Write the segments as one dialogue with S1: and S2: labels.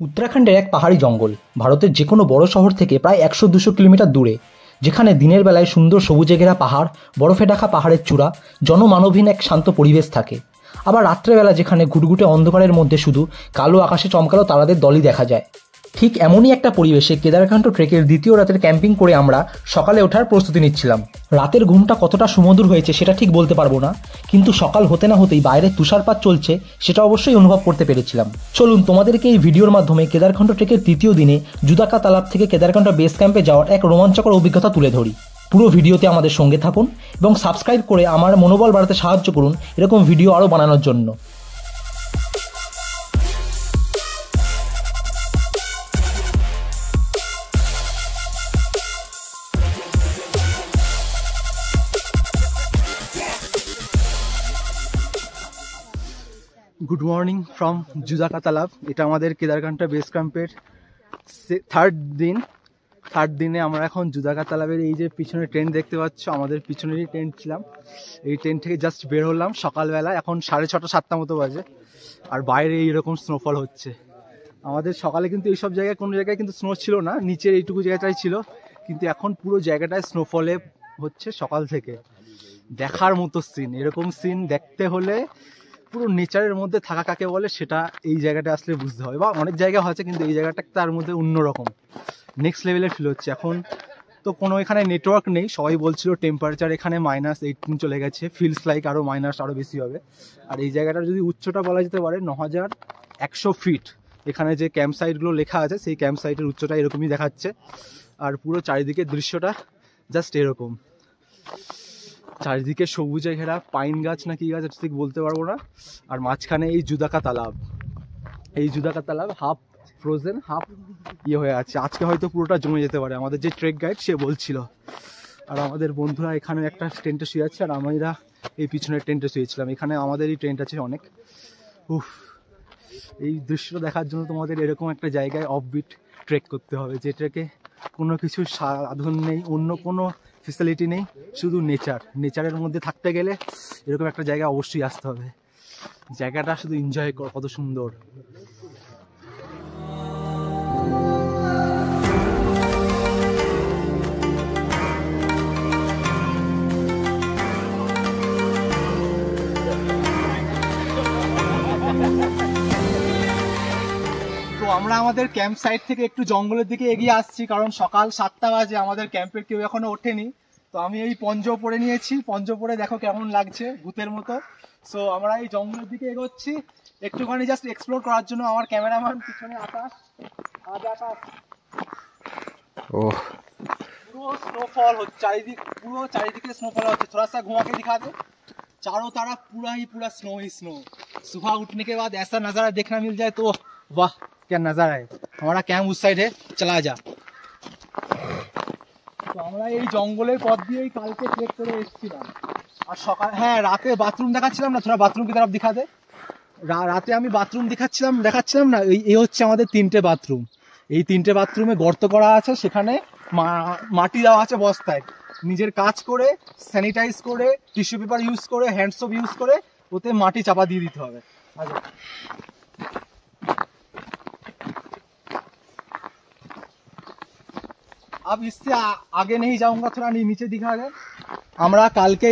S1: উত্তরাখণ্ডের এক পাহাড়ি জঙ্গল ভারতের যে কোনো বড় শহর থেকে প্রায় 100-200 কিলোমিটার দূরে, যেখানে দিনের বেলায় সুন্দর সবুজে ঘেরা পাহাড়, বরফে ঢাকা পাহাড়ের চূড়া, জনমানবহীন এক শান্ত পরিবেশ থাকে। আবার রাত্রেবেলা যেখানে ঘুটঘুটে অন্ধকারের মধ্যে শুধু কালো আকাশে চমকালো তারাদের দলই দেখা যায়। ঠিক এমনই একটা পরিবেশে কেদারকান্ড ট্রেকের দ্বিতীয় রাতের ক্যাম্পিং করে আমরা সকালে ওঠার প্রস্তুতি নিচ্ছিলাম। রাতের ঘুমটা কতটা সুমধুর হয়েছে সেটা ঠিক বলতে পারবো না, কিন্তু সকাল হতে না হতেই বাইরে তুষারপাত চলছে সেটা অবশ্যই অনুভব করতে পেরেছিলাম। চলুন তোমাদেরকে এই ভিডিওর মাধ্যমে কেদারকান্ড ট্রেকের তৃতীয় দিনে জুদাকা তালাব থেকে কেদারকান্ড বেস ক্যাম্পে যাওয়ার এক রোমাঞ্চকর অভিজ্ঞতা তুলে ধরি। পুরো ভিডিওতে আমাদের সঙ্গে থাকুন এবং সাবস্ক্রাইব করে আমার মনোবল বাড়াতে সাহায্য করুন এরকম ভিডিও আরও বানানোর জন্য। Good morning from Judaka Talab. এটা আমাদের কেদারকান্ড বেস ক্যাম্পের থার্ড দিনে আমরা এখন জুদাকা তালাবের এই যে পিছনে টেন্ট দেখতে পাচ্ছ, আমাদের পিছনেরই টেন্ট ছিলাম। এই টেন্ট থেকে জাস্ট বের হলাম সকালবেলা, এখন 6:30-7টা মতো বাজে, আর বাইরে এইরকম স্নোফল হচ্ছে। আমাদের সকালে কিন্তু এইসব জায়গায় কোনো জায়গায় কিন্তু স্নো ছিল না, নিচের এইটুকু জায়গাটাই ছিল, কিন্তু এখন পুরো জায়গাটায় স্নোফলে হচ্ছে সকাল থেকে। দেখার মতো সিন, এরকম সিন দেখতে হলে পুরো নেচারের মধ্যে থাকা কাকে বলে সেটা এই জায়গাটা আসলে বুঝতে হবে। বা অনেক জায়গা হয়েছে কিন্তু এই জায়গাটা তার মধ্যে অন্যরকম নেক্সট লেভেলের ফিল হচ্ছে। এখন তো কোনো এখানে নেটওয়ার্ক নেই, সবাই বলছিল টেম্পারেচার এখানে -18 চলে গেছে, ফিলস লাইক আরও আরও বেশি হবে। আর এই জায়গাটার যদি উচ্চতা বলা যেতে পারে 9100 ফিট। এখানে যে ক্যাম্প সাইটগুলো লেখা আছে সেই ক্যাম্প সাইটের উচ্চতা এরকমই দেখাচ্ছে। আর পুরো চারিদিকের দৃশ্যটা জাস্ট এরকম, চারিদিকে সবুজে ঘেরা পাইন গাছ না কি গাছ ঠিক বলতে পারবো না। আর মাঝখানে এই জুদাকা তালাব, এই জুদাকা তালাব হাফ ফ্রোজেন হাফ হয়ে আছে। আজকে হয়তো পুরোটা জমে যেতে পারে, আমাদের যে ট্রেক গাইড সে বলছিল। আর আমাদের বন্ধুরা এখানে একটা টেন্টে শুয়ে আছে, আর আমরা এই পিছনের টেন্টে শুয়েছিলাম। এখানে আমাদেরই টেন্ট আছে অনেক। এই দৃশ্যটা দেখার জন্য তোমাদের এরকম একটা জায়গায় অফবিট ট্রেক করতে হবে, যে ট্রেকে কোনো কিছু সাধন নেই, অন্য কোনো ফেসিলিটি নেই, শুধু নেচারের মধ্যে থাকতে গেলে এরকম একটা জায়গা অবশ্যই আসতে হবে। জায়গাটা শুধু এনজয় কর, কত সুন্দর। তো আমরা আমাদের ক্যাম্প সাইট থেকে একটু জঙ্গলের দিকে এগিয়ে আসছি, কারণ সকাল 7টা বাজে, আমাদের ক্যাম্পের কেউ এখনো ওঠেনি। তো আমি এই পঞ্জ পরে নিয়েছি, পঞ্জ পরে দেখো কেমন লাগছে, ভূতের মতো। সো আমরা এই জঙ্গলের দিকে এগোচ্ছি একটুখানি জাস্ট এক্সপ্লোর করার জন্য। আমার ক্যামেরাম্যান পিছনে আকাশ, পুরো স্নোফল হচ্ছে চারিদিক, পুরো চারিদিকে স্নোফল হচ্ছে। थोड़ा सा घुमा के दिखा दे, चारों तरफ पूरा ही पूरा स्नो ही स्नो। सुबह उठने के बाद ऐसा नज़ारा देखना मिल जाए तो वाह क्या नज़ारा है। हमारा कैंप उस साइड है, चला जा। তো আমরা এই জঙ্গলের পথ দিয়েই কালকে ট্রেক করে এসেছিলাম। আর সকাল, হ্যাঁ রাতে বাথরুম দেখাচ্ছিলাম না, থোড়া বাথরুম কি তরফ দিখা দে। রাতে আমি বাথরুম দেখাচ্ছিলাম না, এই হচ্ছে আমাদের 3টে বাথরুম। এই 3টে বাথরুমে গর্ত করা আছে, সেখানে মাটি দেওয়া আছে বস্তায়। নিজের কাজ করে, স্যানিটাইজ করে, টিস্যু পেপার ইউজ করে, হ্যান্ড সোপ ইউজ করে ওতে মাটি চাপা দিয়ে দিতে হবে। अब इससे आगे नहीं जाऊंगा, थोड़ा नीचे दिखा दे। আমরা কালকে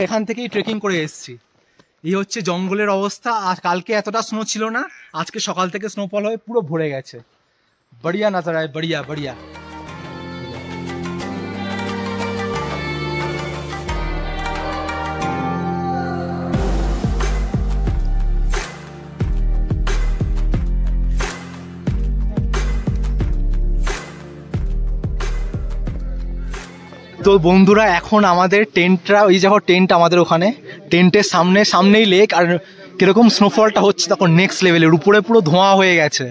S1: এখান থেকেই ট্রেকিং করে এসেছি। এই হচ্ছে জঙ্গলের অবস্থা। আর কালকে এতটা স্নো ছিল না, আজকে সকাল থেকে স্নোফল হয়ে পুরো ভরে গেছে। বড়িয়া নজারা, বড়িয়া বড়িয়া। তো বন্ধুরা এখন আমাদের টেন্টটা, ওই দেখো টেন্ট আমাদের ওখানে, টেন্টের সামনেই লেক। আর কিরকম স্নোফলটা হচ্ছে তখন নেক্সট লেভেলের, উপরে পুরো ধোঁয়া হয়ে গেছে,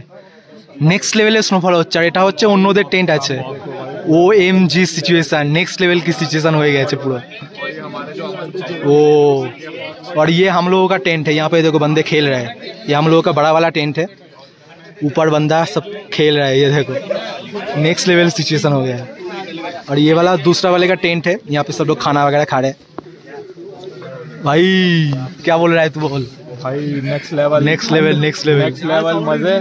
S1: নেক্সট লেভেলের স্নোফল হচ্ছে। আর এটা হচ্ছে অন্যদের টেন্ট আছে, OMG सिचुएशन, नेक्स्ट लेवल की सिचुएशन हो गया है पूरा। और ये हम लोगों का टेंट है, यहाँ पे देखो बंदे खेल रहे हैं, ये हम लोगों का बड़ा वाला टेंट है, ऊपर बंदा सब खेल रहा है, ये देखो नेक्स्ट लेवल सिचुएशन हो गया है। और ये वाला दूसरा वाले का टेंट है, यहाँ पे सब लोग खाना वगैरह खा रहे हैं। भाई क्या बोल रहा है तू, बोल
S2: भाई। नेक्स्ट लेवल मजे,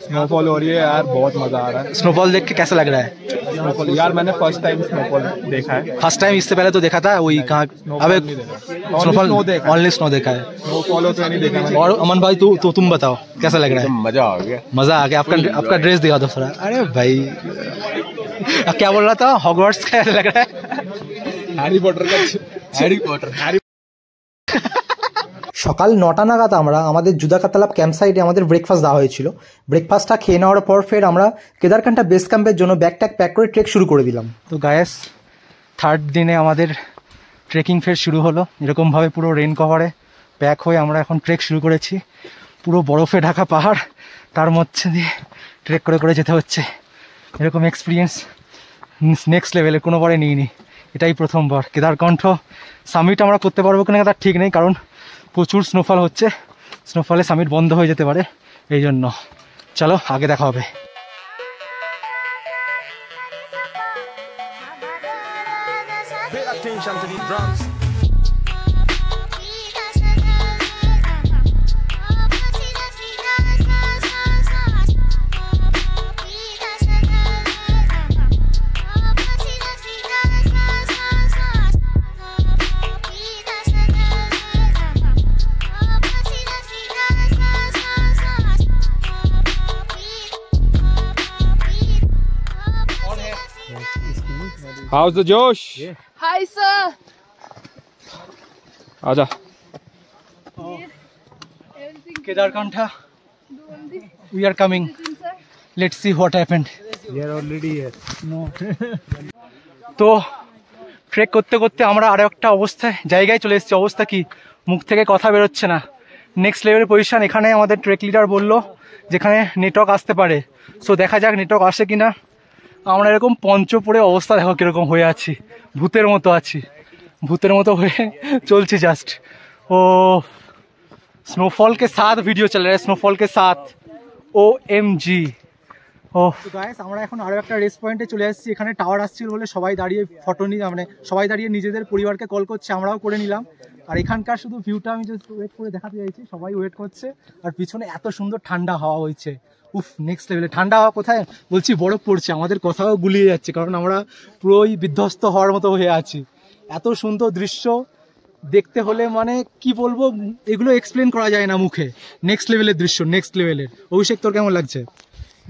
S2: स्नोफॉल हो रही है यार, बहुत मजा आ रहा है।
S1: स्नोफॉल देख के कैसा लग रहा है?
S2: स्नोफॉल यार मैंने फर्स्ट टाइम स्नोफॉल देखा है।
S1: First time? इससे पहले तो देखा था वही कहाँ? अबे स्नोफॉल, ओनली स्नो देखा है।
S2: स्नोफॉल तो नहीं देखा मैंने।
S1: और अमन भाई तुम बताओ कैसा लग रहा है?
S2: मजा आ गया,
S1: मजा आ गया। आपका ड्रेस दिखा दो थोड़ा। अरे भाई क्या बोल रहा था? हॉगवर्ट्स का लग रहा है,
S2: हैरी पॉटर।
S1: সকাল 9টা নাগাদ আমরা আমাদের জুদাকা তালাব ক্যাম্প সাইটে আমাদের ব্রেকফাস্ট দেওয়া হয়েছিল। ব্রেকফাস্টটা খেয়ে নেওয়ার পর ফের আমরা কেদারকান্ঠা বেস ক্যাম্পের জন্য ব্যাগ প্যাক করে ট্রেক শুরু করে দিলাম। তো গায়েস, থার্ড দিনে আমাদের ট্রেকিং ফের শুরু হলো। এরকমভাবে পুরো রেন কভারে প্যাক হয়ে আমরা এখন ট্রেক শুরু করেছি। পুরো বরফে ঢাকা পাহাড়, তার মধ্যে দিয়ে ট্রেক করে করে যেতে হচ্ছে। এরকম এক্সপিরিয়েন্স নেক্সট লেভেলে কোনোবারে নিইনি, এটাই প্রথমবার। কেদারকণ্ঠ সামিট আমরা করতে পারবো কিনা তার ঠিক নেই, কারণ প্রচুর স্নোফল হচ্ছে। স্নোফলে সামিট বন্ধ হয়ে যেতে পারে, এই জন্য। চলো আগে দেখা হবে।
S2: How's the Josh?
S3: Yeah. Hi, sir.
S2: आजा।
S1: Kedarkantha, we are coming. Let's see what happened.
S2: We are already here.
S1: No. তো ট্রেক করতে করতে আমরা আরো একটা জায়গায় চলে এসেছি। অবস্থা কি, মুখ থেকে কথা বেরোচ্ছে না। নেক্সট লেভেলের পজিশন। এখানে আমাদের ট্রেক লিডার বললো যেখানে নেটওয়ার্ক আসতে পারে। সো দেখা যাক নেটওয়ার্ক আসে কিনা। আমরা এরকম পঞ্চপুরে অবস্থা দেখো কিরকম হয়ে আছি, ভূতের মতো আছি, ভূতের মতো হয়ে চলছি জাস্ট। ও स्नोफॉल के साथ वीडियो चल रहा है, स्नोफॉल के साथ OMG। ও গাইস, আমরা এখন আরো একটা রেস্ট পয়েন্টে চলে এসেছি। এখানে টাওয়ার আসছিল বলে সবাই দাঁড়িয়ে ফটো নিয়ে, মানে সবাই দাঁড়িয়ে নিজেদের পরিবারকে কল করছে, আমরাও করে নিলাম। আর এখানকার শুধু ভিউটা আমি জাস্ট ওয়েট করে দেখাতে চাইছি। সবাই ওয়েট করছে, আর পিছনে এত সুন্দর ঠান্ডা হাওয়া হয়েছে। উফ, নেক্সট লেভেলে ঠান্ডা হাওয়া। কোথায় বলছি বরফ পড়ছে, আমাদের কথাও গুলিয়ে যাচ্ছে, কারণ আমরা পুরোই বিধ্বস্ত হওয়ার মতো হয়ে আছি। এত সুন্দর দৃশ্য দেখতে হলে মানে কি বলবো, এগুলো এক্সপ্লেন করা যায় না মুখে। নেক্সট লেভেলের দৃশ্য, নেক্সট লেভেলের। অভিষেক, তোর কেমন লাগছে?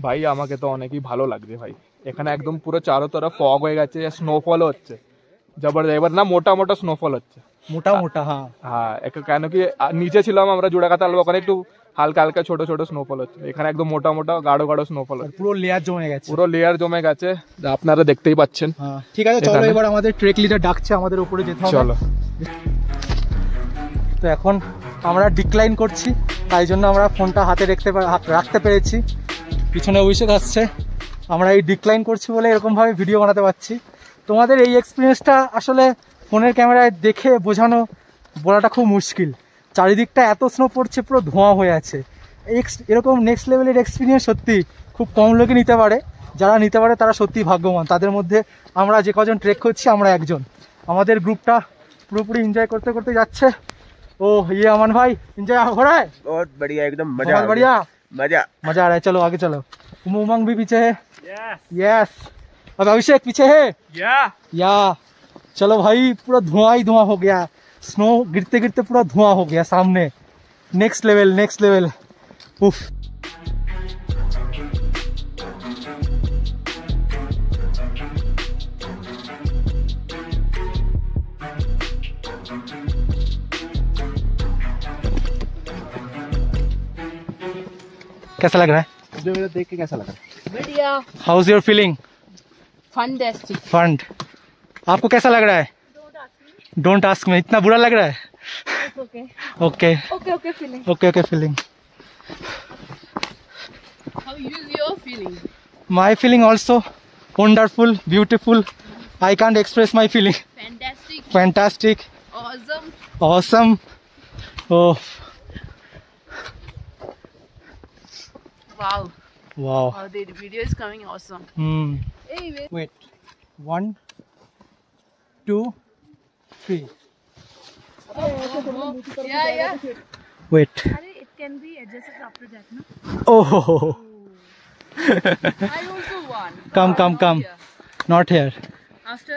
S2: ভাই আমাকে তো অনেকই ভালো লাগছে ভাই। এখানে একদম পুরো চারো তরফ ফগ হয়ে গেছে, স্নোফল হচ্ছে জবরদস্ত। এবার না মোটা মোটা স্নোফল হচ্ছে,
S1: মোটা মোটা। হ্যাঁ
S2: হ্যাঁ, কেন কি নিচে ছিলাম আমরা জুড়াকা তালাব, ওখানে একটু হালকা হালকা ছোট ছোট স্নোফল হচ্ছে। এখানে একদম মোটা মোটা গাঢ় গাঢ় স্নোফল হচ্ছে,
S1: পুরো লেয়ার জমে গেছে,
S2: পুরো লেয়ার জমে গেছে, আপনারা দেখতেই পাচ্ছেন।
S1: ঠিক আছে, চলো এবার আমাদের ট্রেক লিডার ডাকছে, আমাদের উপরে যেতে হবে।
S2: চলো।
S1: তো এখন আমরা ডিক্লাইন করছি, তাই জন্য আমরা ফোনটা হাতে রাখতে পেরেছি। পিছনে অভিষেক আসছে, আমরা এই ডিক্লাইন করছি বলে এরকমভাবে ভিডিও বানাতে পারছি। তোমাদের এই এক্সপিরিয়েন্সটা আসলে ফোনের ক্যামেরায় দেখে বলাটা খুব মুশকিল। চারিদিকটা এত স্নো পড়ছে, পুরো ধোঁয়া হয়ে আছে। এরকম নেক্সট লেভেলের এক্সপিরিয়েন্স সত্যি খুব কম লোকে নিতে পারে। যারা নিতে পারে তারা সত্যি ভাগ্যবান। তাদের মধ্যে আমরা যে কজন ট্রেক করছি আমরা একজন। আমাদের গ্রুপটা পুরোপুরি এনজয় করতে করতে যাচ্ছে। ओ ये अमन भाई एंजॉय हो रहा है?
S4: बहुत बढ़िया, एकदम मजा
S1: बढ़िया,
S4: मजा
S1: आ रहा है। चलो आगे चलो। उमंग भी पीछे है। यस। अब अभिषेक पीछे है। या चलो भाई, पूरा धुआं ही धुआं हो गया। स्नो गिरते गिरते पूरा धुआं हो गया सामने। Next level, next level. उफ। कैसा लग रहा है?
S4: मुझे मेरा देख के कैसा लगा?
S3: बढ़िया।
S1: How is your feeling?
S3: Fantastic.
S1: Fund. आपको कैसा लग रहा है? Don't ask me. इतना बुरा लग रहा है?
S3: Okay
S1: okay
S3: okay feeling.
S1: Okay feeling.
S3: How is your feeling?
S1: My feeling also wonderful, beautiful. I can't express my feeling.
S3: Fantastic.
S1: Fantastic.
S3: Awesome.
S1: Awesome. Oh.
S3: Wow.
S1: Wow.
S3: Oh, the video is coming awesome. Hey,
S1: Wait. 1, 2, 3.
S3: Yeah.
S1: Wait.
S3: It can be adjusted after that, no?
S1: Oh.
S3: I also want.
S1: Come.
S3: Here.
S1: Not here.
S3: After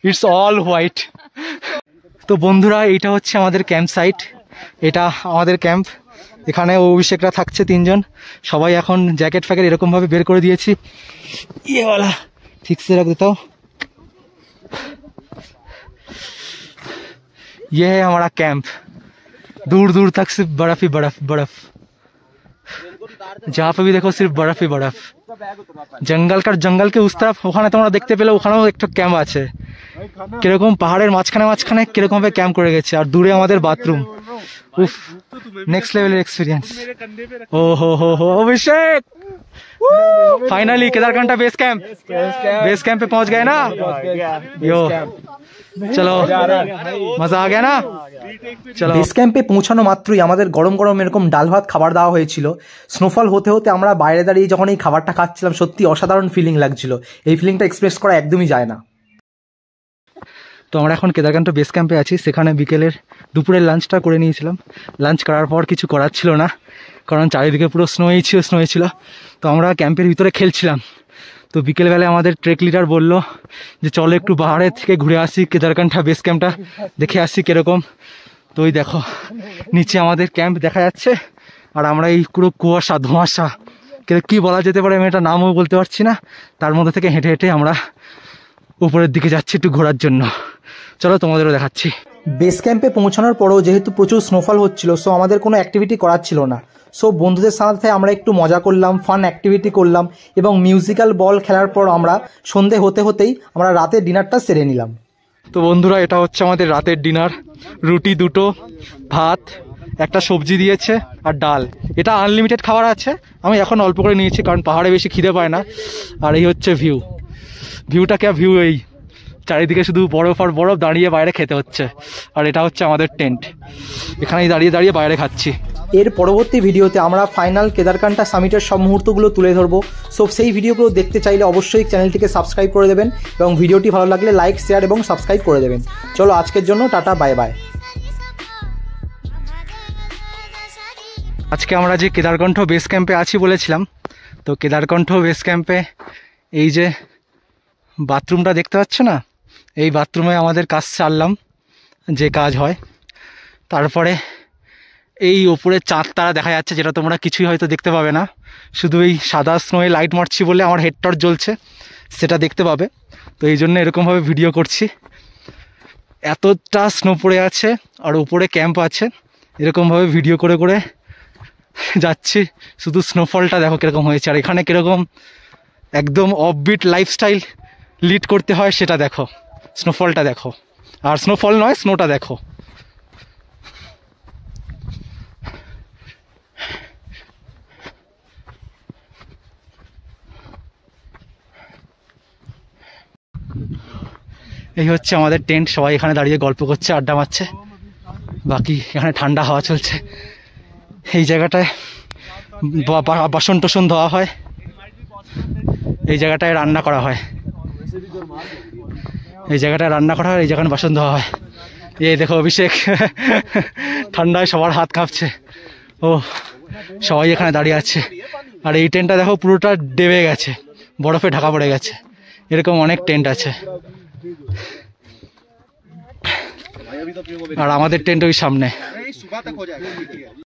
S1: It's all white. তো বন্ধুরা, এইটা হচ্ছে আমাদের camp site. এটা আমাদের camp. এখানে অভিষেকরা থাকছে 3 জন। সবাই এখন জ্যাকেট ফ্যাকেট এরকম ভাবে বের করে দিয়েছি। ইয়েওয়ালা ঠিক সে রাখ দেতা हूं। ये है हमारा कैंप। दूर दूर तक सिर्फ बर्फ ही बर्फ। जहाँ पे भी देखो सिर्फ बर्फ ही बर्फ। जंगल के उस तरफ ওখানে তোমরা দেখতে পেলে ওখানেও একটা ক্যাম্প আছে। কিরকম পাহাড়ের মাঝখানে কিরকম ভাবে ক্যাম্প করে গেছে। আর দূরে আমাদের বাথরুম। উফ, नेक्स्ट लेवल एक्सपीरियंस। ओ हो Abhishek, finally Kedarkantha base camp पे पहुंच गए ना। यो चलो, मजा आ गया ना। চলো, বেস ক্যাম্পে পৌঁছানো মাত্রই আমাদের গরম গরম এরকম ডাল ভাত খাবার দেওয়া হয়েছিল। স্নোফল হতে হতে আমরা বাইরে দাঁড়িয়ে যখন এই খাবারটা খাচ্ছিলাম, সত্যি অসাধারণ ফিলিং লাগছিল। এই ফিলিংটা এক্সপ্রেস করা একদমই যায় না। তো আমরা এখন কেদারকান্ঠা বেস ক্যাম্পে আছি। সেখানে দুপুরের লাঞ্চটা করে নিয়েছিলাম। লাঞ্চ করার পর কিছু করার ছিল না, কারণ চারিদিকে পুরো স্নোই ছিল। তো আমরা ক্যাম্পের ভিতরে খেলছিলাম। তো বিকেলবেলায় আমাদের ট্রেক লিডার বলল যে চলো একটু পাহাড়ের থেকে ঘুরে আসি, কেদারকান্ঠা বেস ক্যাম্পটা দেখে আসি কীরকম। তো ওই দেখো নিচে আমাদের ক্যাম্প দেখা যাচ্ছে, আর আমরা এই পুরো কুয়াশা ধোঁয়াশা কী বলা যেতে পারে, আমি এটা নামও বলতে পারছি না, তার মধ্যে থেকে হেঁটে হেঁটে আমরা উপরের দিকে যাচ্ছি একটু ঘোরার জন্য। চলো তোমাদেরও দেখাচ্ছি। বেস ক্যাম্পে পৌঁছানোর পরেও যেহেতু প্রচুর স্নোফল হচ্ছিল, সো আমাদের কোনো অ্যাক্টিভিটি করার ছিল না। সো বন্ধুদের সাথে আমরা একটু মজা করলাম, ফান অ্যাক্টিভিটি করলাম, এবং মিউজিক্যাল বল খেলার পর আমরা সন্ধে হতেই আমরা রাতের ডিনারটা সেরে নিলাম। তো বন্ধুরা, এটা হচ্ছে আমাদের রাতের ডিনার। রুটি 2টো, ভাত, একটা সবজি দিয়েছে আর ডাল। এটা আনলিমিটেড খাবার আছে, আমি এখন অল্প করে নিয়েছি কারণ পাহাড়ে বেশি খিদে পায় না। আর এই হচ্ছে ভিউটা ভিউ, এই চারিদিকে শুধু বরফ আর বরফ, দাঁড়িয়ে বাইরে খেতে হচ্ছে। আর এটা হচ্ছে আমাদের টেন্ট, এখানেই দাঁড়িয়ে বাইরে খাচ্ছি। এর পরবর্তী ভিডিওতে আমরা ফাইনাল কেদারকান্ঠা সামিটের সব মুহূর্তগুলো তুলে ধরবো। সো সেই ভিডিওগুলো দেখতে চাইলে অবশ্যই চ্যানেলটিকে সাবস্ক্রাইব করে দেবেন, এবং ভিডিওটি ভালো লাগলে লাইক, শেয়ার এবং সাবস্ক্রাইব করে দেবেন। চলো আজকের জন্য টাটা, বাই বাই। আজকে আমরা যে কেদারকণ্ঠ বেস ক্যাম্পে আছি বলেছিলাম, তো কেদারকণ্ঠ বেস ক্যাম্পে এই যে বাথরুমটা দেখতে পাচ্ছ না, এই বাথরুমে আমাদের কাজ সারলাম, যে কাজ হয়। তারপরে এই ওপরে চাঁদ তারা দেখা যাচ্ছে, যেটা তোমরা কিছুই হয়তো দেখতে পাবে না, শুধু এই সাদা স্নোয়ে লাইট মারছি বলে আমার হেড টর্চ জ্বলছে, সেটা দেখতে পাবে। তো এই জন্য এরকমভাবে ভিডিও করছি। এতটা স্নো পড়ে আছে আর উপরে ক্যাম্প আছে, এরকমভাবে ভিডিও করে যাচ্ছি। শুধু স্নোফলটা দেখো কীরকম হয়েছে, আর এখানে কীরকম একদম অফবিট লাইফস্টাইল লিড করতে হয় সেটা দেখো। স্নোফলটা দেখো, আর স্নোফল নয়, স্নোটা দেখো। এই হচ্ছে আমাদের টেন্ট, সবাই এখানে দাঁড়িয়ে গল্প করছে, আড্ডা মারছে। বাকি এখানে ঠান্ডা হাওয়া চলছে। এই জায়গাটায় বাসন টাসন ধোয়া হয়, এই জায়গাটায় রান্না করা হয়, এই জায়গাটায় বাসন ধোয়া হয়। এই দেখো অভিষেক ঠান্ডায় সবার হাত কাঁপছে। ও সবাই এখানে দাঁড়িয়ে আছে। আর এই টেন্টটা দেখো পুরোটা ডেবে গেছে, বরফে ঢাকা পড়ে গেছে। এরকম অনেক টেন্ট আছে। আর আমাদের টেন্ট ওই সামনে।